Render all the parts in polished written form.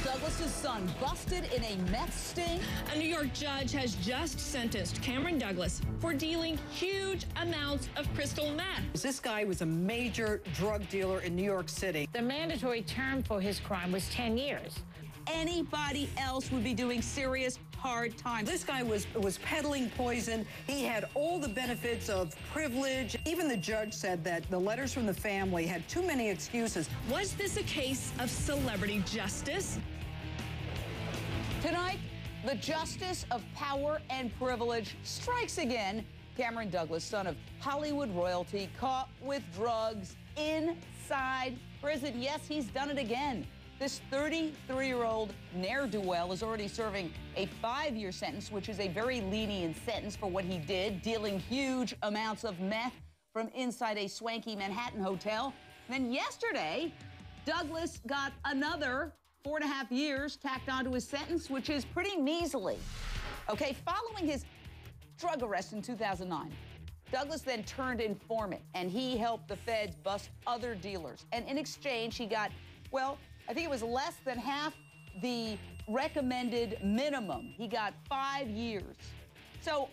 Douglas's son busted in a meth sting. A New York judge has just sentenced Cameron Douglas for dealing huge amounts of crystal meth. This guy was a major drug dealer in New York City. The mandatory term for his crime was 10 years. Anybody else would be doing serious, hard time. This guy was peddling poison. He had all the benefits of privilege. Even the judge said that the letters from the family had too many excuses. Was this a case of celebrity justice? Tonight, the justice of power and privilege strikes again. Cameron Douglas, son of Hollywood royalty, caught with drugs inside prison. Yes, he's done it again. This 33-year-old ne'er-do-well is already serving a 5-year sentence, which is a very lenient sentence for what he did, dealing huge amounts of meth from inside a swanky Manhattan hotel. Then yesterday, Douglas got another 4.5 years tacked onto his sentence, which is pretty measly. Okay, following his drug arrest in 2009, Douglas then turned informant, and he helped the feds bust other dealers. And in exchange, he got, well, I think it was less than half the recommended minimum. He got 5 years. So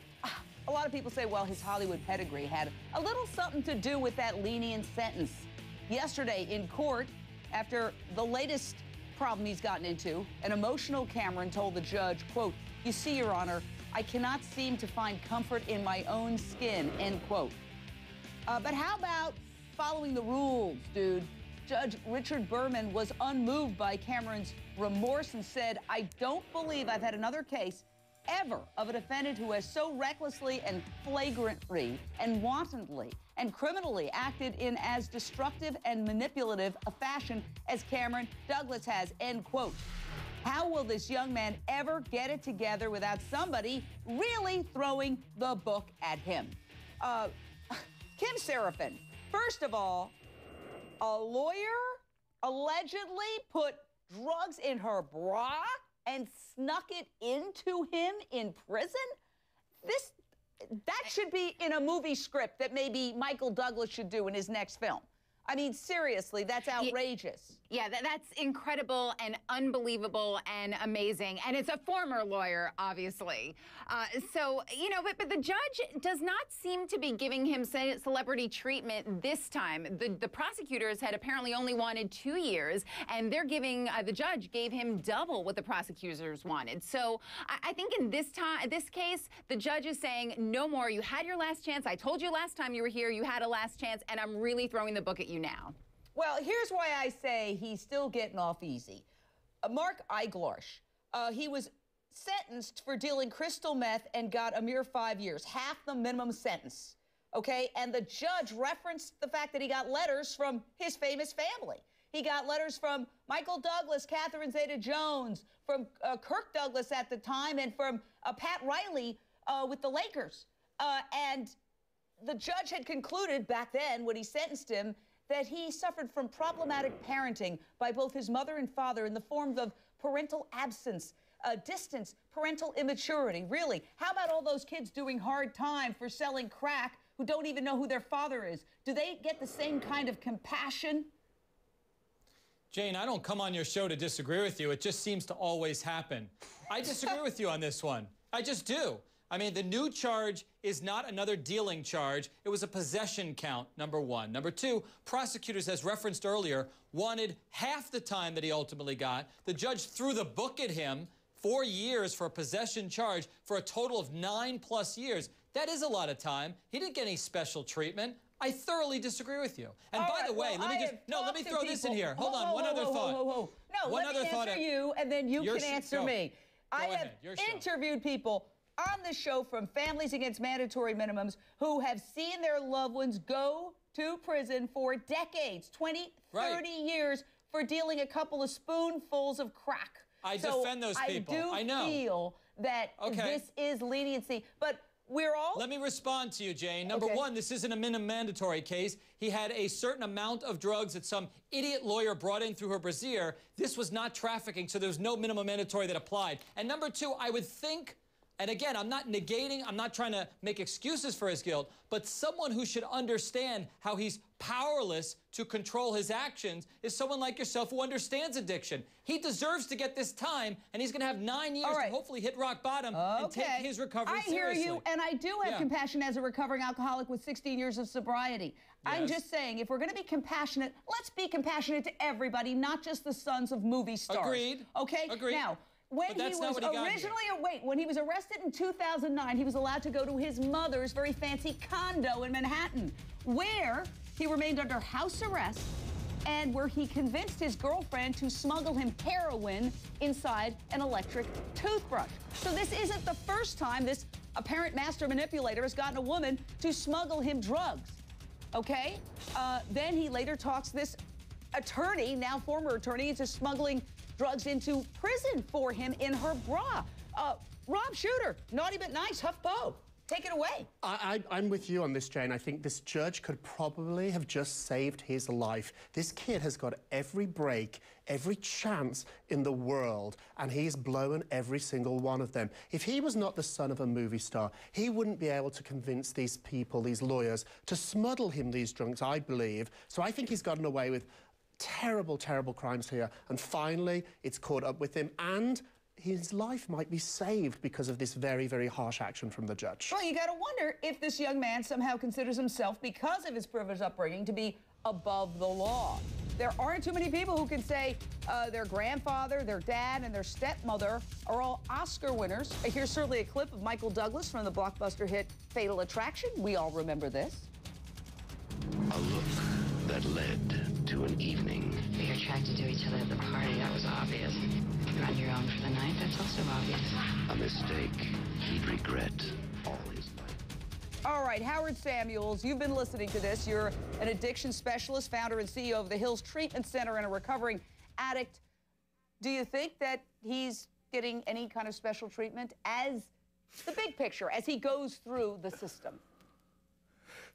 a lot of people say, well, his Hollywood pedigree had a little something to do with that lenient sentence. Yesterday in court, after the latest problem he's gotten into, an emotional Cameron told the judge, quote, "You see, Your Honor, I cannot seem to find comfort in my own skin," end quote. But how about following the rules, dude? Judge Richard Berman was unmoved by Cameron's remorse and said, "I don't believe I've had another case ever of a defendant who has so recklessly and flagrantly and wantonly and criminally acted in as destructive and manipulative a fashion as Cameron Douglas has," end quote. How will this young man ever get it together without somebody really throwing the book at him? Kim Seraphin, first of all, a lawyer allegedly put drugs in her bra and snuck it into him in prison? That should be in a movie script that maybe Michael Douglas should do in his next film. I mean, seriously, that's outrageous. Yeah, that's incredible and unbelievable and amazing. And it's a former lawyer, obviously. So, you know, but the judge does not seem to be giving him celebrity treatment this time. The prosecutors had apparently only wanted 2 years, and they're giving, the judge gave him double what the prosecutors wanted. So I think in this case, the judge is saying, no more. You had your last chance. I told you last time you were here, you had a last chance, and I'm really throwing the book at you now. Well, here's why I say he's still getting off easy. Mark Eiglarsh, he was sentenced for dealing crystal meth and got a mere 5 years, half the minimum sentence, okay? And the judge referenced the fact that he got letters from his famous family. He got letters from Michael Douglas, Catherine Zeta-Jones, from Kirk Douglas at the time, and from Pat Riley with the Lakers. And the judge had concluded back then when he sentenced him that he suffered from problematic parenting by both his mother and father in the form of parental absence, distance, parental immaturity. Really, how about all those kids doing hard time for selling crack who don't even know who their father is? Do they get the same kind of compassion? Jane, I don't come on your show to disagree with you. It just seems to always happen. I disagree with you on this one. I just do. I mean, the new charge is not another dealing charge. It was a possession count, number one. Number two, prosecutors, as referenced earlier, wanted half the time that he ultimately got. The judge threw the book at him, 4 years for a possession charge for a total of 9+ years. That is a lot of time. He didn't get any special treatment. I thoroughly disagree with you. And by the way, let me throw this in here. Hold on, one other thought. No, let me answer you, and then you can answer me. I have interviewed people on the show from Families Against Mandatory Minimums who have seen their loved ones go to prison for decades, 20, 30 years, for dealing a couple of spoonfuls of crack. I defend those people. I do feel that this is leniency, but we're all... Let me respond to you, Jane. Number one, this isn't a minimum mandatory case. He had a certain amount of drugs that some idiot lawyer brought in through her brassiere. This was not trafficking, so there was no minimum mandatory that applied. And number two, I would think, And again, I'm not negating, I'm not trying to make excuses for his guilt, but someone who should understand how he's powerless to control his actions is someone like yourself who understands addiction. He deserves to get this time, and he's going to have 9 years to hopefully hit rock bottom and take his recovery seriously. I hear you, and I do have compassion as a recovering alcoholic with 16 years of sobriety. Yes. I'm just saying, if we're going to be compassionate, let's be compassionate to everybody, not just the sons of movie stars. Agreed. Okay? Agreed. Now, when he was when he was arrested in 2009, he was allowed to go to his mother's very fancy condo in Manhattan, where he remained under house arrest and where he convinced his girlfriend to smuggle him heroin inside an electric toothbrush. So this isn't the first time this apparent master manipulator has gotten a woman to smuggle him drugs, okay? Then he later talks this attorney, now former attorney, into smuggling drugs into prison for him in her bra. Rob Shooter, naughty but nice, HuffPo. Take it away. I'm with you on this, Jane. I think this judge could probably have just saved his life. This kid has got every break, every chance in the world, and he's blown every single one of them. If he was not the son of a movie star, he wouldn't be able to convince these people, these lawyers, to smuggle him these drugs, I believe. So I think he's gotten away with terrible, terrible crimes here. And finally, it's caught up with him, and his life might be saved because of this very, very harsh action from the judge. Well, you got to wonder if this young man somehow considers himself, because of his privileged upbringing, to be above the law. There aren't too many people who can say their grandfather, their dad, and their stepmother are all Oscar winners. Here's certainly a clip of Michael Douglas from the blockbuster hit Fatal Attraction. We all remember this. A look that led to an evening. You're attracted to each other at the party, that was obvious. You're on your own for the night, that's also obvious. A mistake he'd regret all his life. All right, Howard Samuels, you've been listening to this. You're an addiction specialist, founder and CEO of the Hills Treatment Center, and a recovering addict. Do you think that he's getting any kind of special treatment as the big picture, as he goes through the system?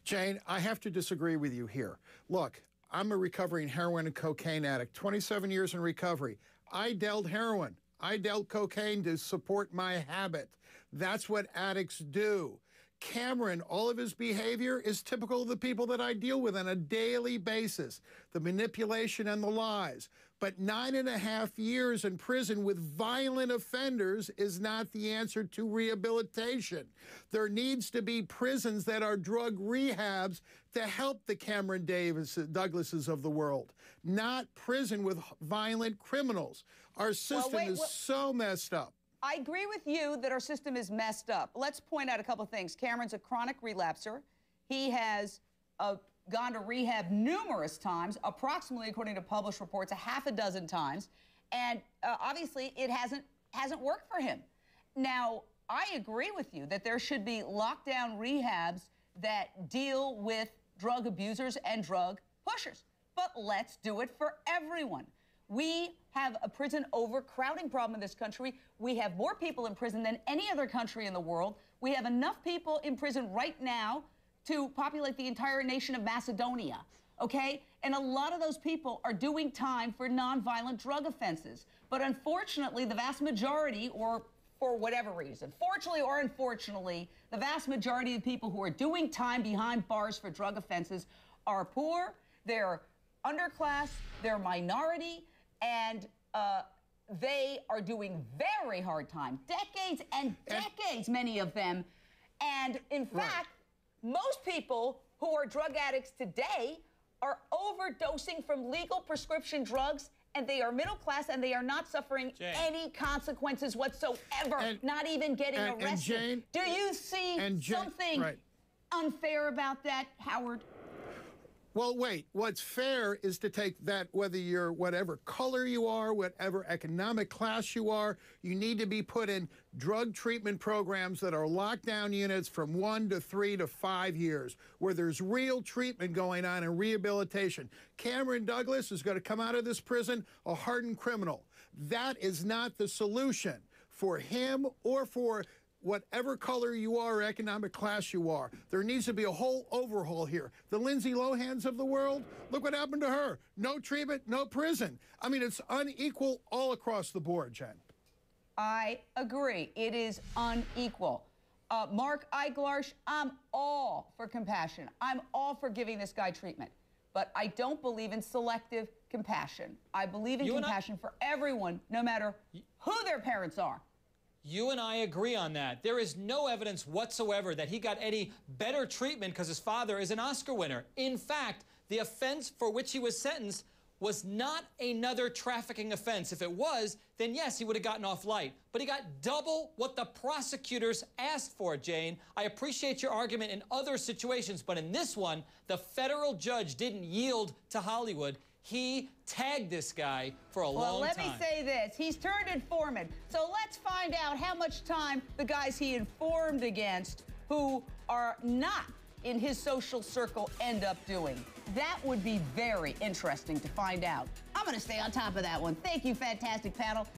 Jane, I have to disagree with you here. Look, I'm a recovering heroin and cocaine addict, 27 years in recovery. I dealt heroin. I dealt cocaine to support my habit. That's what addicts do. Cameron, all of his behavior is typical of the people that I deal with on a daily basis. The manipulation and the lies. But 9.5 years in prison with violent offenders is not the answer to rehabilitation. There needs to be prisons that are drug rehabs to help the Cameron Douglases of the world, not prison with violent criminals. Our system is so messed up. I agree with you that our system is messed up. Let's point out a couple of things. Cameron's a chronic relapser. He has gone to rehab numerous times, approximately, according to published reports, 6 times. And obviously, it hasn't worked for him. Now, I agree with you that there should be lockdown rehabs that deal with drug abusers and drug pushers. But let's do it for everyone. We have a prison overcrowding problem in this country. We have more people in prison than any other country in the world. We have enough people in prison right now to populate the entire nation of Macedonia, okay? And a lot of those people are doing time for nonviolent drug offenses. But unfortunately, the vast majority, or for whatever reason, fortunately or unfortunately, the vast majority of people who are doing time behind bars for drug offenses are poor, they're underclass, they're minority, and they are doing very hard time, decades and decades, many of them. And in fact, most people who are drug addicts today are overdosing from legal prescription drugs, and they are middle class, and they are not suffering any consequences whatsoever, not even getting arrested. Do you see something unfair about that, Howard? Well, wait, what's fair is to take that, whether you're whatever color you are, whatever economic class you are, you need to be put in drug treatment programs that are lockdown units from 1 to 3 to 5 years, where there's real treatment going on and rehabilitation. Cameron Douglas is going to come out of this prison a hardened criminal. That is not the solution for him or for whatever color you are or economic class you are. There needs to be a whole overhaul here. The Lindsay Lohans of the world, look what happened to her. No treatment, no prison. I mean, it's unequal all across the board, Jen. I agree. It is unequal. Mark Eiglarsh, I'm all for compassion. I'm all for giving this guy treatment. But I don't believe in selective compassion. I believe in compassion for everyone, no matter who their parents are. You and I agree on that. There is no evidence whatsoever that he got any better treatment because his father is an Oscar winner. In fact, the offense for which he was sentenced was not another trafficking offense. If it was, then yes, he would have gotten off light. But he got double what the prosecutors asked for, Jane. I appreciate your argument in other situations, but in this one, the federal judge didn't yield to Hollywood. He tagged this guy for a long time. Well, let me say this. He's turned informant. So let's find out how much time the guys he informed against who are not in his social circle end up doing. That would be very interesting to find out. I'm going to stay on top of that one. Thank you, fantastic panel.